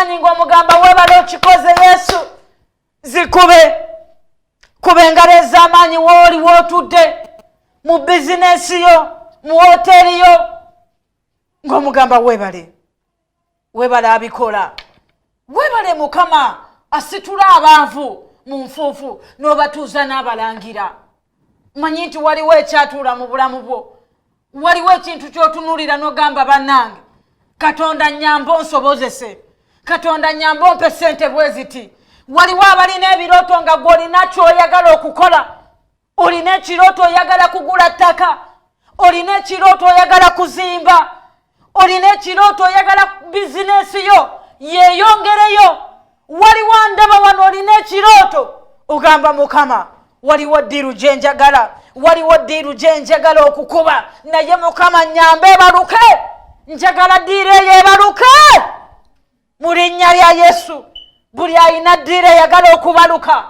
ez'amaanyi ng'omugamba weebale okikoze Yesu. Zikube kuba engalo ez'amaanyi wooli wootudde mu bizinesi yo, mu woteeri yo, ng'omugamba weebale. Weebale abikola. Weebale Mukama asitula abanvu mu nfuufu n'obatuuza n'abalangira. Manyi nti waliwo ekyatuula mu bulamu bwo. Waliwo ekintu ky'otunuulira n'ogamba bannange, Katonda nnyamba onsobozese. Katonda nnyamba ompe ssente bwe ziti. Waliwo abalina ebirooto nga gw'olina ky'oyagala okukola. Olina ekirooto oyagala kugula ttaka. Olina ekirooto oyagala kuzimba. Olina ekirooto oyagala bizinesi yo yeeyongereyo. Waliwo ndaba wano olina ekirooto ogamba Mukama, waliwo ddiiru gye njagala. Waliwo ddiiru gye njagala okukuba, naye Mukama nnyambe ebaluke. Njagala ddiiru eyo ebaluke mu linnya lya Yesu. Buli alina ddiiru eyagala okubaluka,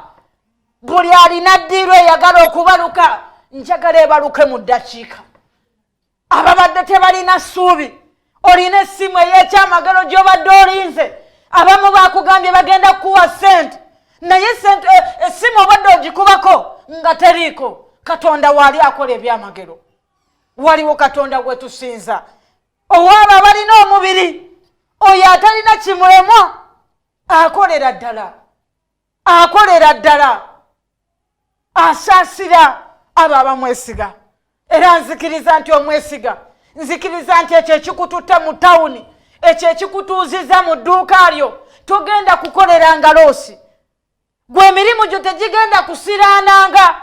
buli alina ddiiru eyagala okubaluka, njagala ebaluke mu ddakiika. Ababadde tebalina ssuubi, olina essimu ey'ekyamagalo gy'obadde olinze. Abamu bakugambye bagenda kukuwa ssente, naye essimu obadde ogikubako nga teriiko. Katonda waali akola ebyamagero. Waliwo Katonda gwe tusinza. Owaabo abalina omubiri, oyo atalina kimulemwa, akolera ddala. Akolera ddala. Asaasira abo abamwesiga. Era nzikiriza nti omwesiga, nzikiriza nti ekyo ekikututta mu tawuni, ekyo ekikutuuziza mu dduuka lyo, togenda kukoleranga loosi. Gwe emirimu gyo tegigenda kusiraananga.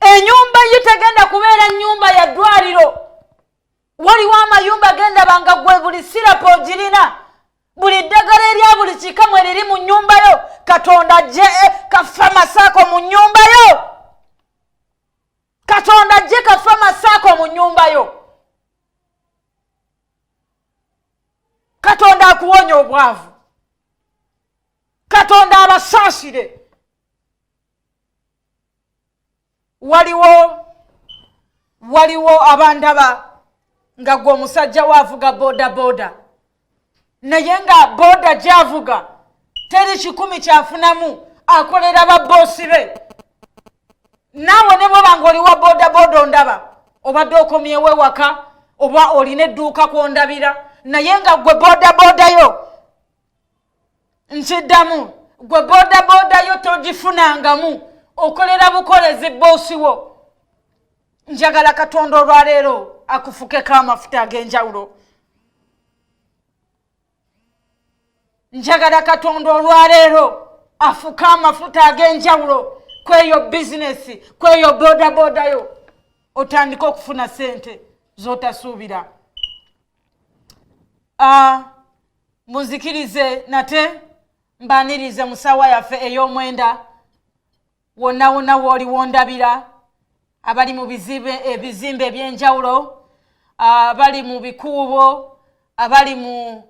Ennyumba ye tegenda kubeera nnyumba ya ddwaliro. Waliwo amayumba genda banga gwe buli sirapo ogirina, buli ddagala erya buli kikamu eriri mu nnyumba yo, Katonda ajje kafa masaako mu nnyumba yo. Katonda ajje kafa masaako mu nnyumba yo. Katonda akuwonya obwavu. Katonda abasaasire. Waliwo abandaba nga gwe omusajja waavuga boda boda, naye nga boda gy'avuga teri 10 kyafunamu, akolera babboosi be. Naawe ne bw'oba ng'oliwa boda boda ondaba, obadde okomyewo ewaka oba olina edduuka kw'ondabira, naye nga gwe boda boda yo, nkiddamu, gwe boda boda yo togifunangamu, okolera bukolezi bboosi wo. Njagala Katonda olwaleero akufukeko amafuta ag'enjawulo. Njagala Katonda olwaleero afuka amafuta ag'enjawulo kweyo bizinesi, kweyo boda boda yo, otandika okufuna ssente z'otasuubira. Muzikirize nate mbanirize musawa yaffe ey'omwenda, wonna wonna w'oli wondabira, abali mu ebizimbe ebyenjawulo, abali mu bikuubo, abali mu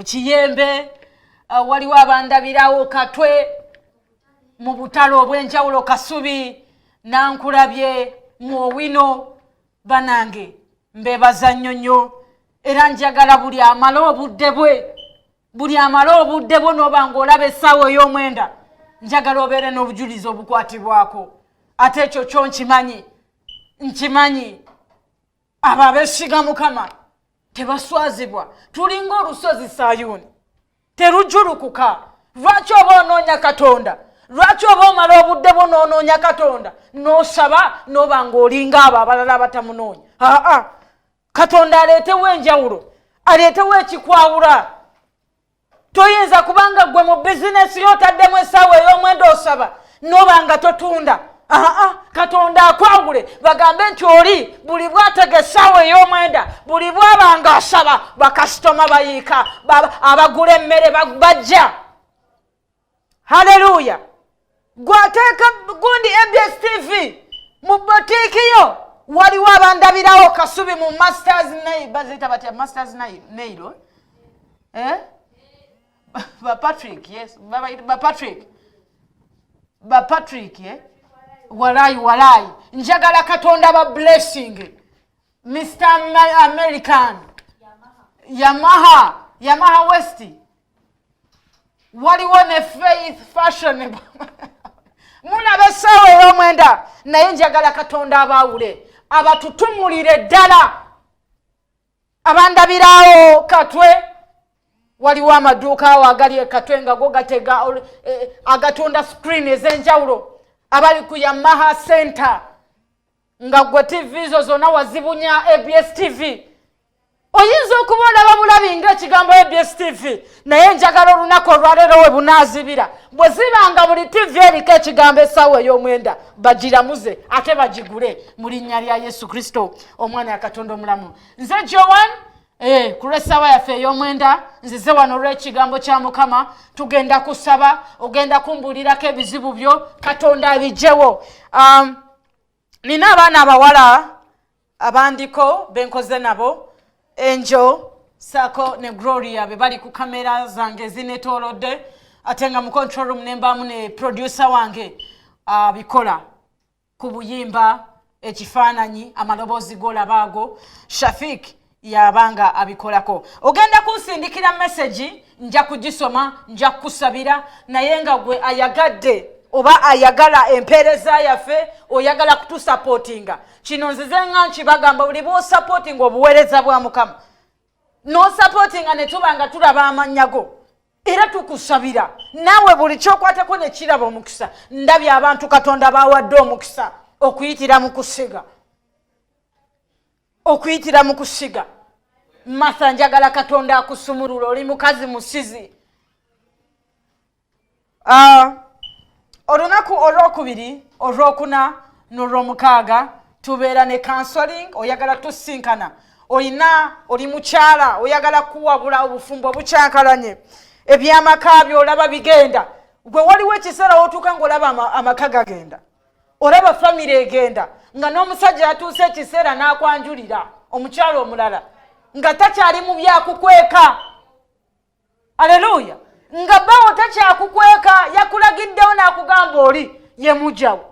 kiyembe, waliwo abandabirawo Katwe, mu butale obw'enjawulo Kasubi, Nankulabye, mu Owino. Banange mbeebaza nnyo era njagala buli amala obudde bwe n'oba ng'olaba essaawa ey'omwenda, njagala obeere n'obujulizi obukwatibwako. Ate ekyo kyo nkimanyi abo abeesiga Mukama tebaswazibwa. Tulinga olusozi Sayuuni, terujulukuka. Lwaki oba onoonya Katonda? Lwaki oba omala obudde bwo n'onoonya Katonda n'osaba n'oba ng'olinga abo abalala abatamunoonya? Katonda aleetewo enjawulo, aleetewo ekikwawula. Toyinza kubanga gwe mu bizinesi y'otaddemu essaawa ey'omwenda osaba n'oba nga totunda. Katonda akwawule, bagambe nti oli buli bw'atega essaawa ey'omwenda, buli bw'aba nga asaba, bakasitoma bayiika, abagula emmere bajja. Haleluya! Gwateeka gundi MBS TV mu botiiki yo, waliwo abandabirawo Kasubi mu Masters Nail, bazita batya Masters Nail, ba Patrick, yes, ba Patrick, walayi. Njagala Katonda ba blessing. Mr. American, Yamaha West, waliwo ne Faith Fashion. Mulaba essaawa ey'omwenda naye njagala Katonda abaawule abatutumulire ddala abandabiraawo Katwe. Waliwo amaduuka awo agali e Katwe nga go gatega agatunda screen ez'enjawulo abali ku Yamaha Center nga gwe TV zo zonna wazibunya ABS TV. Oyinza okuba olaba bulabi ng'ekigambo ABS TV naye njagala olunaku olwaleero we bunaazibira bwe zibanga buli TV eriko ekigambo essaawa ey'omwenda bagiramuze ate bagigule mu linnya lya Yesu Kristo omwana ya Katonda omulamu. Nze Joan ku lw'essaawa yaffe ey'omwenda nzize wano olw'ekigambo kya Mukama. Tugenda kusaba, ogenda kumbuulirako ebizibu byo Katonda abigyewo. Nina abaana abawala abandiko benkoze nabo, Angel, Sako ne Gloria be bali ku kamera zange zinetoolodde ate nga mu control room nembaamu ne producer wange bikola ku buyimba, ekifaananyi, amaloboozi g'olabaago, Shafik yabanga abikolako. Ogenda kunsindikira message, nja kugisoma, nja kusabira naye nga gwe ayagadde oba ayagala empeereza yaffe oyagala kutusupportinga. Kino nzize nga nkibagamba buli bw'osupportinga obuweereza bwa Mukama n'osupportinga ne tuba nga tulaba amannya go era tukusabira naawe buli kyokwatako ne kiraba omukisa. Ndabye abantu Katonda bawadde omukisa okuyitira mu kusiga. Masa njagala Katonda akusumulula, oli mukazi musizi. Olunaku olwokubiri, olwokuna n'olwomukaaga tubeera ne counseling. Oyagala tusinkana, oli mukyala oyagala kuwabula obufumbo obukyankalanye, ebyamaka byo olaba bigenda, gwe waliwo ekiseera wotuuka ng'olaba amaka gagenda, olaba famire egenda, nga n'omusajja yatuuse ekiseera n'akwanjulira omukyala omulala nga takyali mu byakukweka. Aleluya! Nga bawo takyakukweka, yakulagiddewo n'akugamba oli ye mujjawo.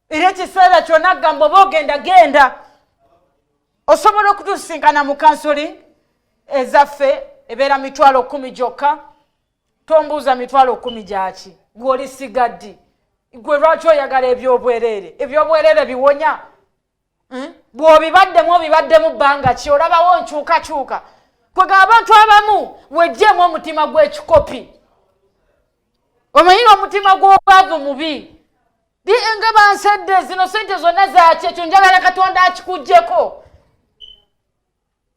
Era ekiseera kyonna agamba oba ogenda genda. Osobola okutusinkana mu kansoli ezaffe ebeera 10,000 gyokka. Tombuuza 10,000 gyaki, gwe oli sigaddi. Gwe lwaki oyagala ebyobwereere? Ebyobwereere biwonya. Bw'obibaddemu obibaddemu bbanga ki? Olabawo nkyukakyuka. Kwega abantu abamu wejjeemu omutima gw'ekikopi. Omanyira omutima gw'obwavu mubi. Nga bansedde zino sente zonna zaki? Ekyo njagala Katonda akikuggyeko.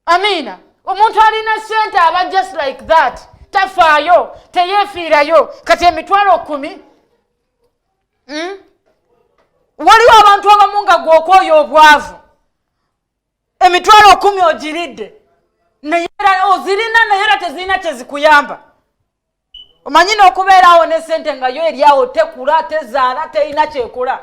Amiina. Omuntu alina sente aba just like that. Tafaayo, teyeefiirayo. Kati 10,000. Waliwo abantu abamu nga gw'okooya obwavu. 10,000 ogiridde. Naye ozirina naye era tezirina kyezikuyamba. Omanyina okubeeraawo ne sente nga yo eryawo tekula, tezaala, terina kyekola.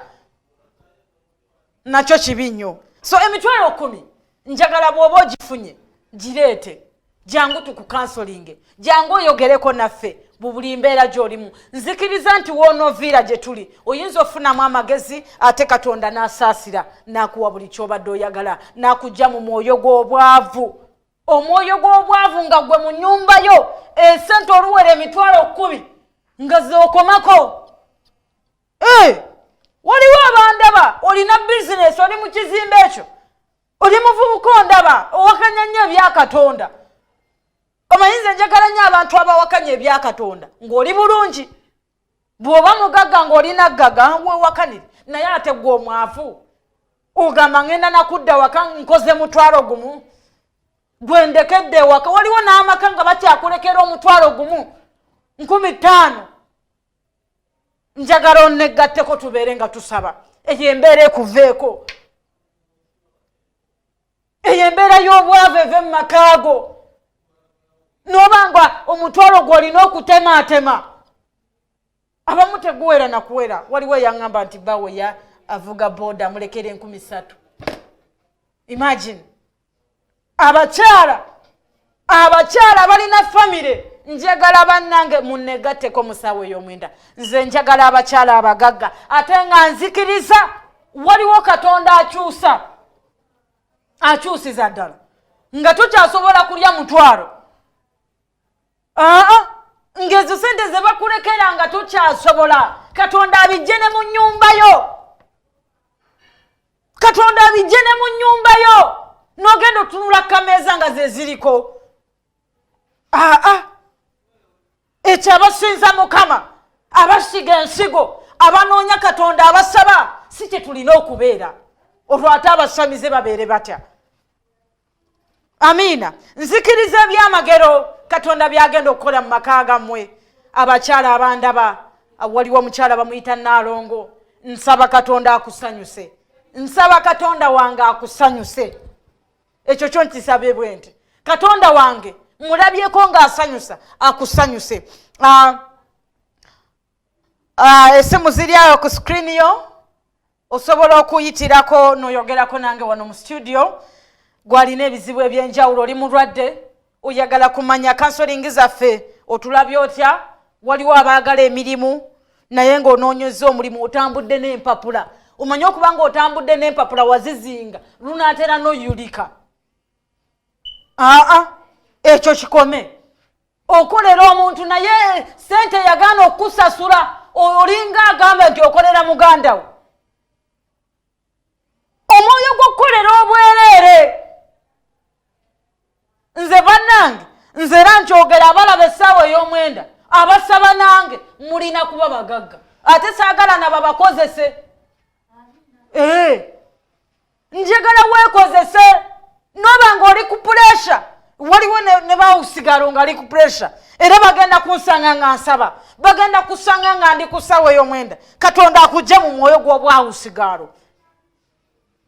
Nakyo kibi nnyo. So 10,000 njagala bw'oba ogifunye gireete. Jangu tukukansolinge. Jangu oyogereko naffe buli mbeera gy'olimu. Nzikiriza nti woonoviira gye tuli oyinza ofunamu amagezi ate Katonda n'asaasira n'akuwa buli ky'obadde oyagala n'akugya mu mwoyo gw'obwavu. Omwoyo gw'obwavu nga gwe mu nnyumba yo esente oluwera 10,000 nga z'okomako. Waliwo abandaba olina bizinesi, oli mu kizimbe ekyo, oli muvubuka ondaba owakanya nnyo ebya Katonda. Omayinza njagala nnyo abantu abawakanya ebya Katonda ng'oli bulungi. Bw'oba mugagga ng'olina ggaga weewakanire naye ate gwe omwavu ogamba ngenda nakudda waka nkoze 1,000 gwe ndekedde waka. Waliwo n'amaka nga bakyakulekera 1,000 5,000. Njagala onnegatteko tubeere nga tusaba. Eyo embeera ekuveeko. Eyo embeera y'obwavu eve mu makaago. N'obanga 1,000 gw'olina okutemaatema. Abamu teguwera na kuwera. Waliwo yaŋŋamba nti bawe avuga boda mulekere 3,000. Imagine. Abakyala balina famire. Njagala bannange munnegatteko musawo ey'omwenda. Nze njagala abakyala abagagga ate nga nzikiriza waliwo Katonda akyusa. akyusiza ddala nga tukyasobola kulya mutwalo. Ngezo sente ze bakulekera nga tukyasobola. Katonda abijje ne mu nnyumba yo. Katonda abijje ne mu nnyumba yo. N'ogenda otunula kameeza nga ze ziriko. Ekyo abasinza Mukama, abasiga ensigo, abanoonya Katonda, abasaba, si kye tulina okubeera. Olwo ate abasamize babeere batya. Amiina. Nzikiriza ebyamagero Katonda byagenda okukola mu maka gammwe. Abakyala abandaba, waliwo omukyala bamuyita Naalongo. Nsaba Katonda akusanyuse. Nsaba Katonda wange akusanyuse. Ekyo kyo nkisabe bwe nti Katonda wange mulabyeko ng'asanyusa akusanyuse. Essimu ziri awo ku screen yo, osobola okuyitirako n'oyogerako nange wano mu studio. Gwalina ebizibu ebyenjawulo, oli mulwadde, oyagala kumanya counseling zaffe otulabye otya, waliwo abaagala emirimu naye ng'onoonyeza omulimu otambudde n'empapula. Omanye okuba ng'otambudde n'empapula wazizinga lunaatera n'oyulika. Ekyo kikome. Okolera omuntu naye sente yagaana okusasula, olinga agamba nti okolera muganda wo. Omwoyo gw'okukolera obwereere. Nze bannange, nze era nkyogera abalaba essaawa ey'omwenda, abasaba nange mulina kuba bagagga. Ate saagala nabo bakozese. Njagala weekozese. Noba ng'oli ku pressure, waliwo ne bawusigalo ng'ali ku pressure, era bagenda kunsanga nga nsaba, bagenda kusanga nga ndi ku ssaawa ey'omwenda. Katonda akugye mu mwoyo gw'obwawusigalo,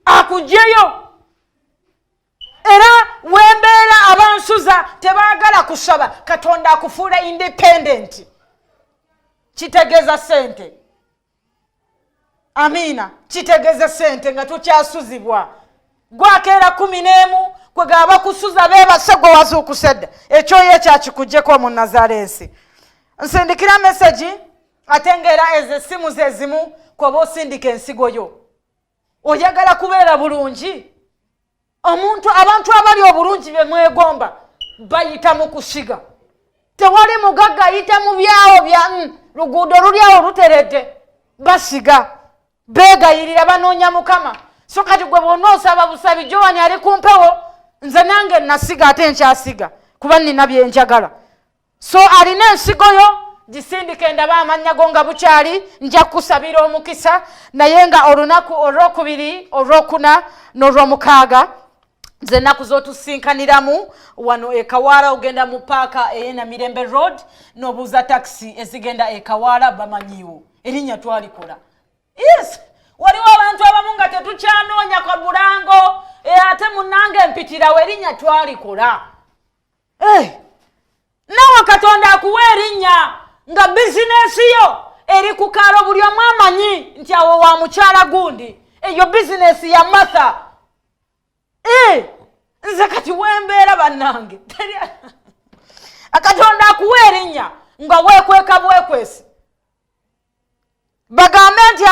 akugyeyo. Era wembeera abansuza tebaagala kusaba, Katonda akufuula independent. Kitegeeza sente. Amiina. Kitegeeza sente nga tukyasuzibwa. Gwakeera 11 kwe gaba kusuza beebase gwe wazuukusedda. Ekyo ye kyakikugyeko mu Nazarensi. Nsindikira message ate ng'era ezo essimu ze zimu kw'oba osindika ensigo yo. Oyagala kubeera bulungi? Abantu abali obulungi be mwegomba bayita mu kusiga. Tewali mugagga ayita mu byawo bya luguudo luli awo luteredde. Basiga, beegayirira, banoonya Mukama. So kati gwe bw'onoosaba busabi Joani ali kumpewo, nze nange nasiga ate nkyasiga kuba nina byenjagala. So alina ensigo yo gisindike, ndaba amannya go nga bukyali, nja kusabira omukisa naye nga olunaku olwokubiri, olwokuna n'olwomukaaga nze ennaku z'otusinkaniramu wano e Kawaala. Ogenda mu paaka ey'ena Mirembe Road n'obuuza taxi ezigenda e Kawaala, bamanyiwo erinnya twalikola. Yes, waliwo abantu abamu nga tetukyanoonya kwa bulango, ate munnange mpitirawo erinnya twalikola. Nawe Katonda akuwa erinnya nga bizinesi yo eri ku kaalo, buli omu amanyi nti awo wa mukyala gundi, eyo bizinesi ya Martha. Nze kati wembeera bannange Katonda akuwa erinnya nga weekweka bwekwesi. Bagambe nti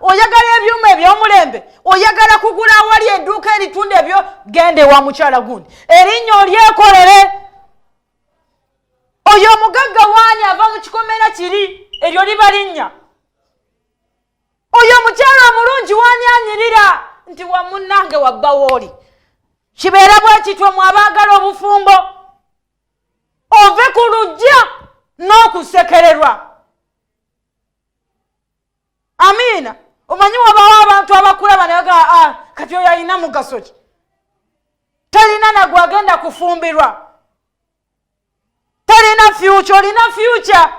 oyagala ebyuma eby'omulembe, oyagala kugula awali edduuka eritunda ebyo, gende wa mukyala gundi, erinnya olyekolere. Oyo omugagga waani ava mu kikomera kiri, eryo liba linnya. Oyo omukyala omulungi waani anyirira nti wa munnange wabba wooli. Kibeera bwe kityo mu abaagala obufumbo, ove ku lujja n'okusekererwa. Amiina. Omanyi wabawo abantu abakulaba naye kati oyo alina mugaso ki? Talina nagwe agenda kufumbirwa. Talina future, olina future.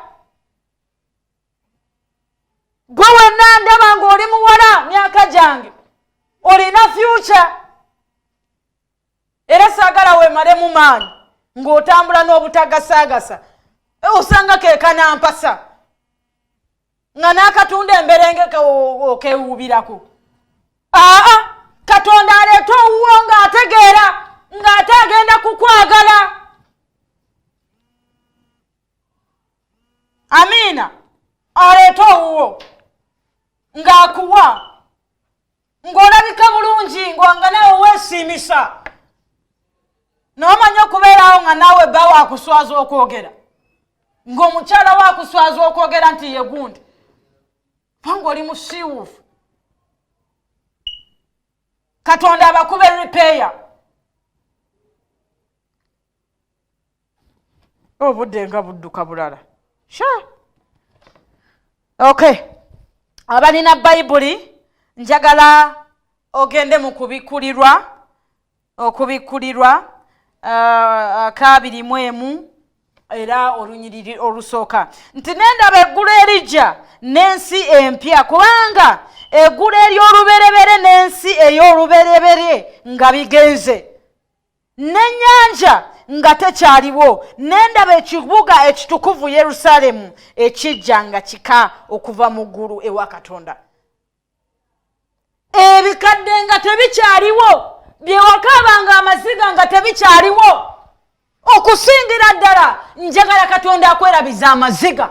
Gwe wenna ndaba ng'oli muwala myaka gyange, olina future. Era saagala weemale mu maanyi ng'otambula n'obutagasaagasa, osanga keekanampasa nga n'akatunda emberenge okewuubirako. Katonda aleeta owuwo ng'ategeera ng'ate agenda kukwagala. Amiina. Aleeta owuwo ng'akuwa ng'olabika bulungi ng'anga nawe weesiimisa. mukisa n'omanya okubeerawo nga naawe bba waakuswaza okwogera ng'omukyala waakuswaza okwogera nti ye gundi panga oli musiiwuufu Katonda abakube repair obudde nga budduka bulala okay abalina bayibuli njagala ogende mu okubikulirwa kabirimu era olunyiriri olusooka nti nendaba eggulu erijja n'ensi empya kubanga eggulu ery'oluberebere n'ensi ey'oluberebere nga bigenze n'ennyanja nga tekyaliwo nendaba ekibuga ekitukuvu Yerusaalemu ekijja nga kika okuva mu ggulu ewa Katonda ebikadde nga tebikyaliwo byewakaabanga amaziga nga tebikyaliwo okusingira ddala njagala Katonda akwerabiza amaziga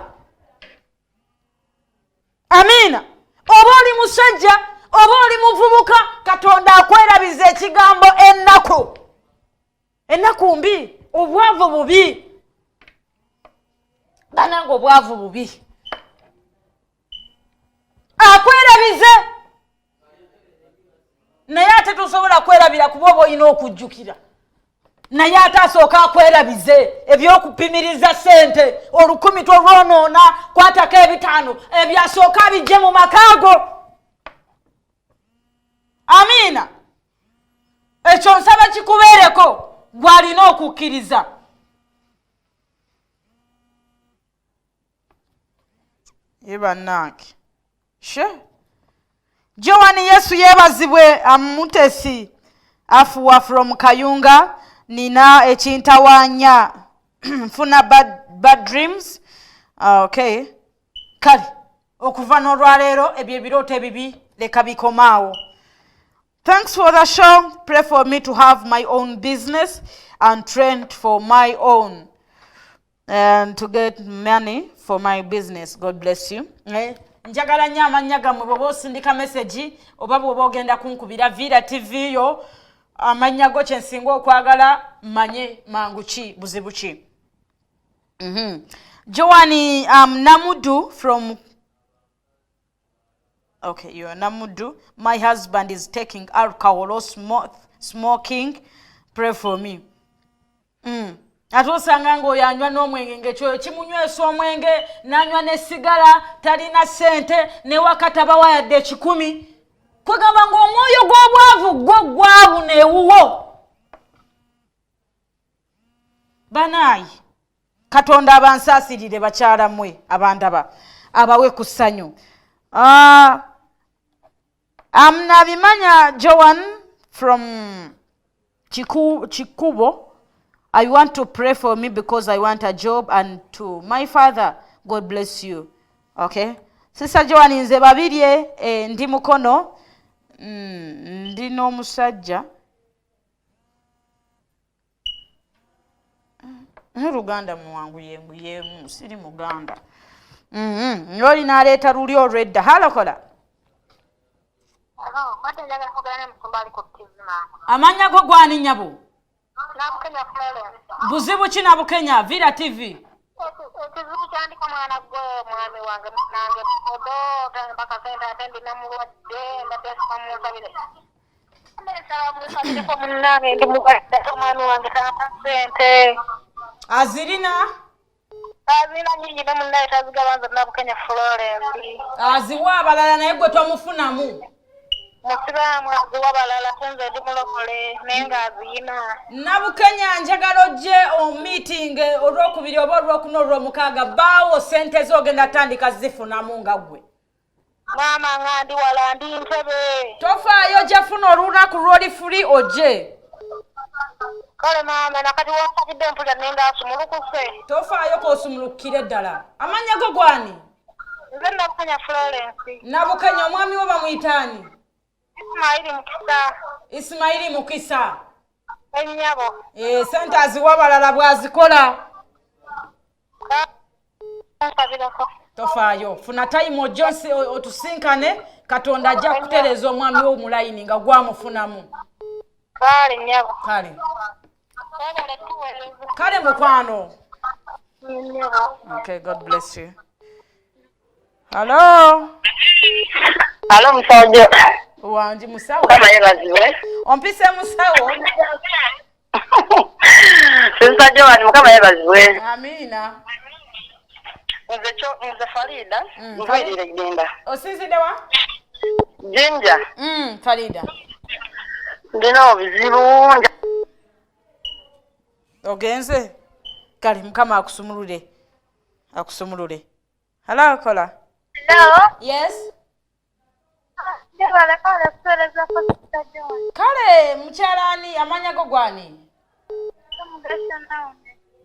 amiina oba oli musajja oba oli muvubuka Katonda akwerabiza ekigambo ennaku mbi obwavu bubi bananga obwavu bubi akwerabize naye ate tosobola kwerabira kuba oba olina okujjukira naye ate asooka akwerabize ebyokupimiriza sente 10 tolwonoona kwatako 5 ebyasooka bijje mu makaago amiina ekyo nsaba kikubeereko gwalina okukkiriza yebannange Joani Yesu yeebazibwe amutesi afuwa from Kayunga nina ekintawaanya nfuna bad dreams okay kale okuva n'olwaleero ebyo ebirooto ebibi leka bikomaawo. Thanks for the show. Pray for me to have my own business and train for my own and to get money for my business. God bless you. Njagala nnyo amannya gammwe bw'oba osindika message oba bw'oba ogenda kunkubira Vira TV yo amannya go kye nsinga okwagala manye mangu ki buzibu ki. Joani Namudu from okay, you are Namudu. My husband is taking alcohol or smoking. Pray for me. Ate osanga ng'oyo anywa n'omwenge ng'ekyo kimunywesa omwenge n'anywa n'essigala talina sente ne wakati abawa yadde 10 kwegamba ng'omwoyo gw'obwavu gwo gwabu neewuwo. Banaayi Katonda abansaasirire bakyala mmwe abandaba abawe ku ssanyu. Nabimanya Joan from Chikubo. I want to pray for me because I want a job and to my father. God bless you. Okay. Sister Joan nze babirye ndi mukono ndi n'omusajja Ruganda muwangu yemu siri Muganda. Yoli naleeta luli olwedda. Halokola. Amanya go gwani nyabo. Buzibu ki Nabukenya Vira TV. Ekizibu kyandika mwana gwe mwami wange nange odo mpaka sente atendi namulwadde mbatesa musabire. Musabire ko munange ndi mugwadde omwami wange tata sente. Azirina nyinyi ne munnaye tazigabanza Nabukenya Florence. Aziwa abalala naye gwe twamufunamu. Musiramu aziwa abalala senze ndi mulokole naye nga aziyina. Nabukenya njagala ojje meeting olwokubiri oba olwokuna olwomukaaga baawo sente zogenda tandika zifunamu nga gwe. Mama ngandi wala ndi Ntebe. Tofaayo jafuna olunaku lwoli free ojje. Kale mama nakati wakabidde mpulira nenda asumulukuse. Tofaayo k'osumulukire ddala. Amanya go gwani? Nze Nabukenya Florence. Nabukenya omwami wo bamuyitaani? Ismaili Mukisa. Ennyabo. Sente aziwa abalala bw'azikola. Tofaayo funa time ojonsi otusinkane Katonda ajja kutereeza omwami wo mulayini nga gwamufunamu. Kale nyabo. Kale. Kale tuweleze. Kale mukwano. Nyabo. Okay, God bless you. Hello. Hello musajja. Wanji musawo. Kama yebaziwe. Ompise musawo. Musajja wani mukama yebaziwe. Amina. Nze Farida. Nkwirire genda. Osinzidde wa? Jinja. Farida. Ndina obuzibu. Ogenze. Kale mukama akusumulule. Hello kola. Hello. Yes. Kale mukyalani amanya go gwani?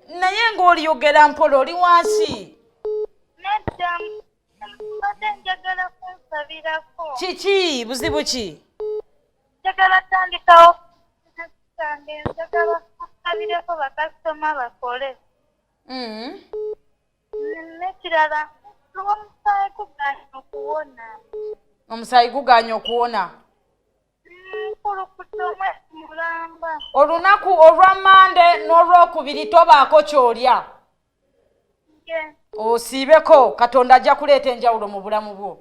Naye ng'oliyogera mpola oli wansi. Kiki buzibu ki? Njagala tandikawo njagala kusabireko bakasitoma bakole. N'ekirala omusaayi guganya okuwona. Omusaayi guganya okuwona. Nkulukuta omwezi mulamba. Olunaku olwa Mande n'olwokubiri tobaako ky'olya. Osiibeko Katonda ajja kuleeta enjawulo mu bulamu bwo.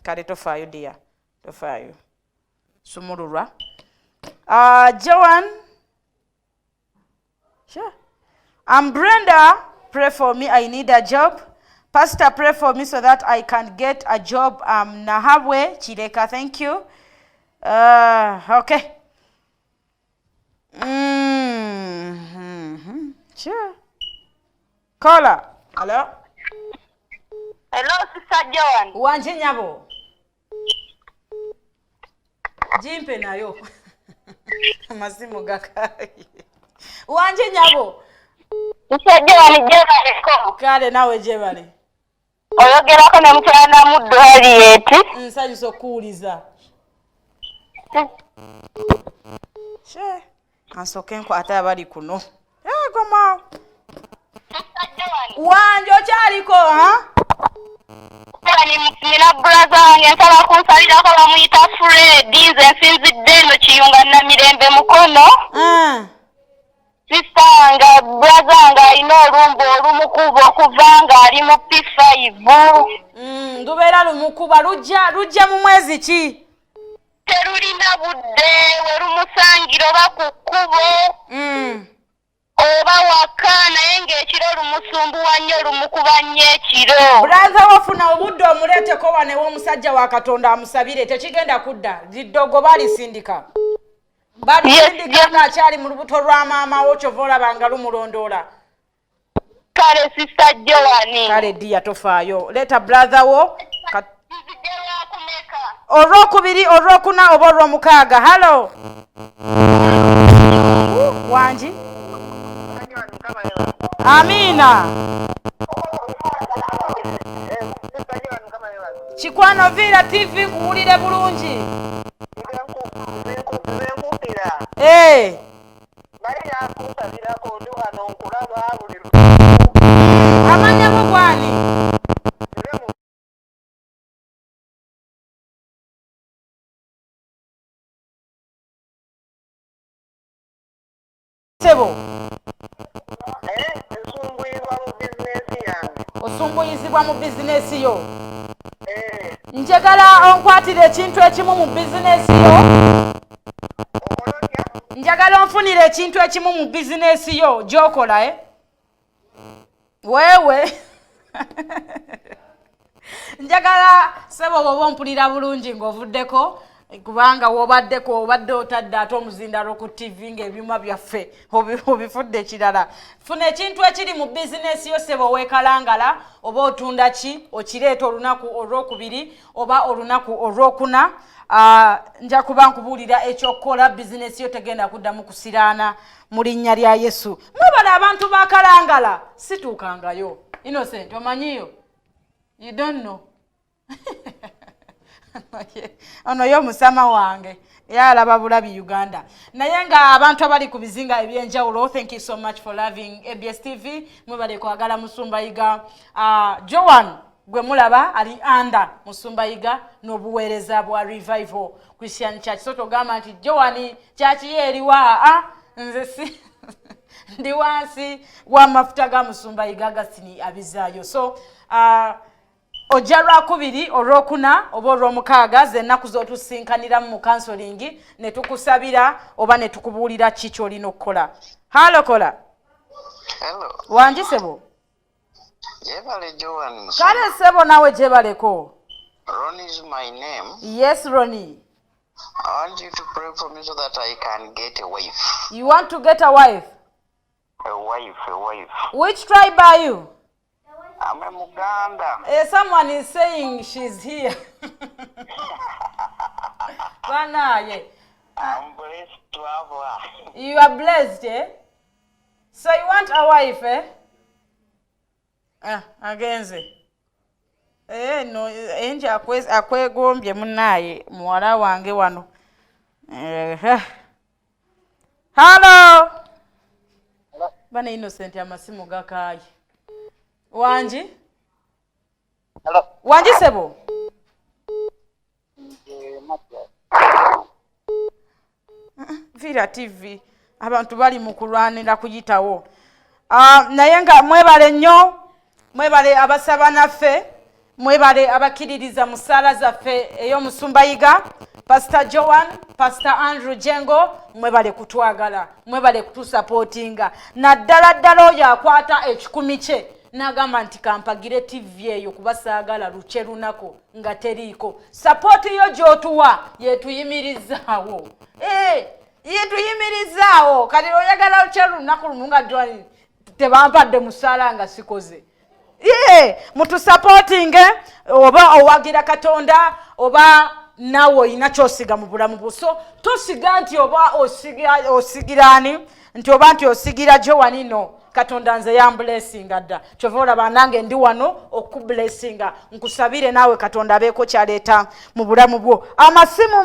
Kale tofaayo dia. Tofaayo. Sumululwa. Joan. Sure. I'm Brenda. Pray for me. I need a job. Pastor, pray for me so that I can get a job. Nahabwe Chileka. Thank you. Okay. Sure. Caller. Hello. Hello, Sister Joan. Wanje nyabo. Jimpe nayo. Masimu gakai. Wanje nyabo. Sister Joan jebaleko. Kale nawe jebale. Oyogerako ne mukyala muddo Harriet. Nsanyusa okuwuliza. She. Kansoke nkwata abali kuno. Goma. Wanje okyaliko ha? Nina brother wange nsaba kunsalirako bamuyita Fred. Nze nsinzidde eno Kiyunga Namirembe Mukono. Sister wange brother wange alina olumbu olumukuba okuva nga ali mu P5. Lubeera lumukuba lujja mu mwezi ki? Terulina budde we lumusangira oba ku kkubo oba waka naye ng'ekiro lumusumbuwa nnyo lumukuba nnyo ekiro. Brother wafuna obudde omuleeteko wanewo omusajja wa Katonda amusabire tekigenda kudda liddogo balisindika. Balisindika ng'akyali mu lubuto lwa maama wo kyova olabanga lumulondoola. Kale Sister Joan. Kale dia tofaayo. Leeta brother wo. Olwokubiri olwokuna oba olwomukaaga. Hello. Wanji. Amina. Kikwano Villa TV kuwulire bulungi. Amanya go gwani? Sebo. Osumbuyizibwa mu bizinesi yo. Njagala onkwatire ekintu ekimu mu bizinesi yo. Njagala onfunire ekintu ekimu mu bizinesi yo gy'okola wewe. Njagala sebo bwoba ompulira bulungi ng'ovuddeko kubanga wobaddeko obadde otadde ate omuzindalo ku TV ng'ebyuma byaffe obifudde kirala. Funa ekintu ekiri mu bizinesi yo sebo weekalangala oba otunda ki okireeta olunaku olwokubiri oba olunaku olwokuna. Nja kuba nkubuulira ekyokukola bizinesi yo tegenda kuddamu kusiraana mu linnya lya Yesu. Mwebala abantu bakalangala situukangayo. Innocent omanyiyo? You don't know. Ono yo musama wange yalaba bulabi Uganda naye nga abantu abali ku bizinga ebyenjawulo. Thank you so much for loving ABS TV. Mwebale kwagala musumba yiga. Joan gwe mulaba ali anda Musumbayiga n'obuweereza bwa Revival Christian Church. So togamba nti Joani church ye eriwa nze si ndi wansi wa mafuta ga Musumbayiga gasini abizaayo. So ojja Lwakubiri, Olwokuna oba Olwomukaaga z'ennaku z'otusinkanira mu counseling ne tukusabira oba ne tukubuulira ki ky'olina okukola. Halo kola. Hello. Wangi sebo. Jebale Joan. Kale sebo nawe jebaleko. Ronnie is my name. Yes, Ronnie. I want you to pray for me so that I can get a wife. You want to get a wife? A wife. Which tribe are you? I'm a Muganda. Someone is saying she's here. Banaye. I'm blessed to have her. You are blessed, eh? So you want a wife, eh? Agenze. No, enje akwegombye munaye muwala wange wano. Hello. Bana Innocent amasimu gakaayi. Wangi? Hello. Wangi sebo? Vira TV. Abantu bali mu kulwanira kuyitawo. Naye nga mwebale nnyo, mwebale abasaba naffe, mwebale abakiririza mu ssaala zaffe ey'Omusumbayiga, Pastor Joan, Pastor Andrew Jengo, mwebale kutwagala, mwebale kutusapootinga. Naddala ddala oyo akwata ekikumi kye n'agamba nti kampagire TV eyo kuba saagala luce lunako nga teriiko. Sapooti yo gy'otuwa yetuyimirizaawo. Yetuyimirizaawo kati oyagala luce lunaku lumu nga Joan tebampadde musaala nga sikoze. Mutusapootinge oba owagira Katonda oba nawe olina ky'osiga mu bulamu bwo. So tosiga nti oba osigirani nti oba nti osigira Joan no Katonda nze yamblessinga dda. Kyova olaba nange ndi wano okublessinga. Nkusabire naawe Katonda abeeko kyaleeta mu bulamu bwo. Amasimu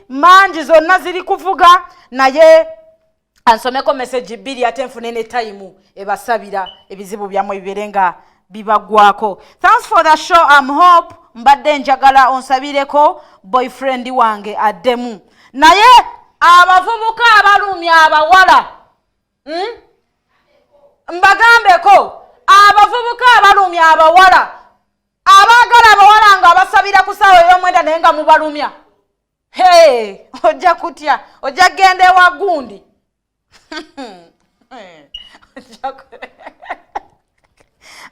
mangi zonna ziri kuvuga naye ansomeko message 2 ate nfune ne time ebasabira ebizibu byammwe bibeere nga bibagwako. Thanks for the show. I'm hope mbadde njagala onsabireko boyfriend wange addemu. Naye abavubuka abalumya abawala mbagambeko abavubuka abalumya abawala abaagala abawala nga abasabira ku ssaawa ey'omwenda naye nga mubalumya. Ojja kutya, ojja genda ewa gundi.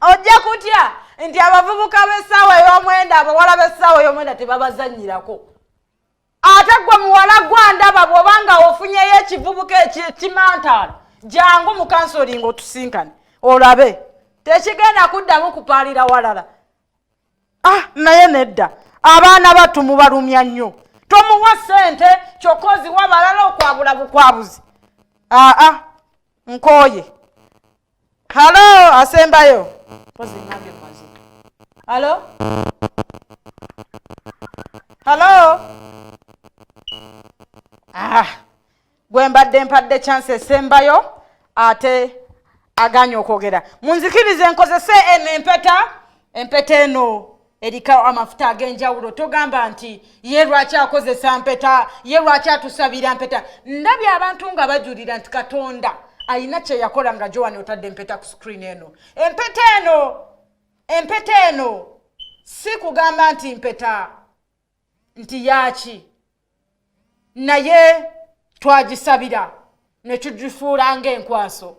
Ojja kutya nti abavubuka b'essaawa ey'omwenda abawala b'essaawa ey'omwenda tebabazannyirako. Ate gwe muwala gwandaba bw'obanga ofunyeyo ekivubuka ekimantaala jangu mu counseling otusinkane olabe tekigenda kuddamu kupaalira walala. Naye nedda abaana battu mubalumya nnyo. Tomuwa ssente kyokka oziwa balala okwabula bukwabuzi. Nkooye. Halo asembayo. Pozi ngambye mazima. Halo? Halo? Gwe mbadde mpadde chance esembayo ate aganya okwogera. Munzikirize nkozese empeta eno erika amafuta ag'enjawulo. Togamba nti ye lwaki akozesa mpeta, ye lwaki atusabira mpeta. Ndabye abantu nga bajulira nti Katonda ayina kye yakola nga Joan otadde empeta ku screen eno. Empeta eno si kugamba nti mpeta nti yaki, naye twagisabira ne tugifuula ng'enkwaso.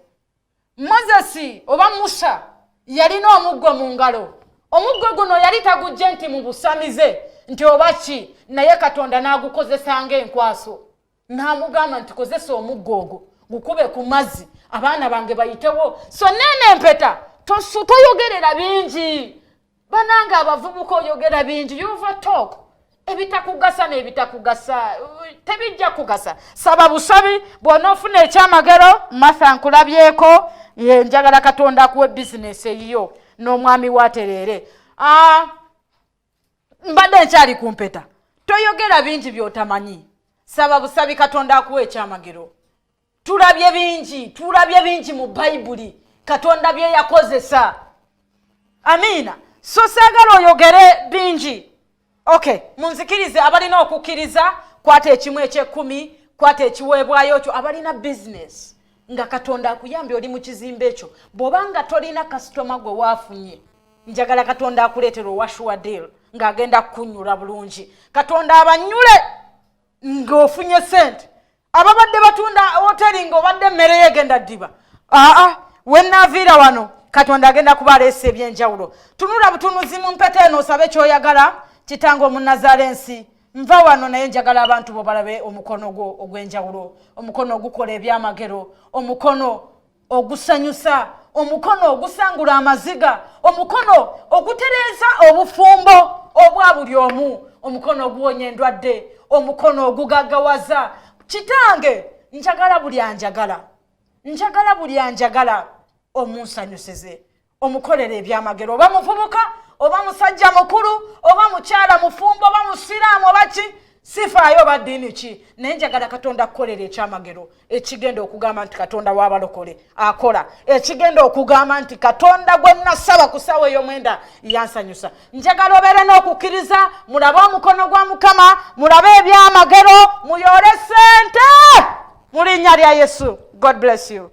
Moses oba Musa yalina omuggo mu ngalo. Omuggo guno yali tagujje nti mu busamize nti oba ki, naye Katonda n'agukozesa ng'enkwaso. N'amugamba nti kozesa omuggo ogwo gukube ku mazzi abaana bange bayitewo. So nene empeta toyogerera bingi. Bananga abavubuka oyogera bingi. You overtalk. Ebitakugasa n'ebitakugasa tebijja kugasa. Saba busabi bw'onoofuna ekyamagero Martha nkulabyeko njagala Katonda akuwe business eyiyo n'omwami waterere. Mbadde nkyali ku mpeta. Toyogera bingi by'otamanyi. Saba busabi Katonda akuwe ekyamagero. Tulabye bingi mu Bayibuli Katonda bye yakozesa. Amina. so saagala oyogere bingi. Okay, munzikirize abalina okukkiriza kwata ekimu eky'ekkumi, kwata ekiweebwayo kyo abalina business nga Katonda akuyambye oli mu kizimbe ekyo. Bw'obanga tolina kasitoma gwe waafunye, njagala Katonda akuleetera owashuwa deal ng'agenda kukunyula bulungi. Katonda abanyule ng'ofunye sente. Ababadde batunda hoteli ng'obadde emmere yegenda ddiba. Wennaaviira wano Katonda agenda kubaleesa ebyenjawulo. Tunula butunuzi mu mpeta eno osabe ky'oyagala. Kitange Omunnazarensi, nva wano naye njagala abantu bo balabe omukono gwo ogw'enjawulo, omukono ogukola ebyamagero, omukono ogusanyusa, omukono ogusangula amaziga, omukono ogutereeza obufumbo obwa buli omu, omukono oguwonya endwadde, omukono ogugaggawaza. Kitange njagala buli anjagala omunsanyusize, omukolere ebyamagero, oba muvubuka oba musajja mukulu oba mukyala mufumbo oba musiraamu oba ki, sifaayo oba ddiini ki, naye njagala Katonda akukolera ekyamagero ekigenda okugamba nti Katonda w'abalokole akola, ekigenda okugamba nti Katonda gwe nasaba ku ssaawa ey'omwenda yansanyusa. Njagala obeere n'okukkiriza, mulabe omukono gwa Mukama, mulabe ebyamagero, muyoole ssente mu linnya lya Yesu. God bless you.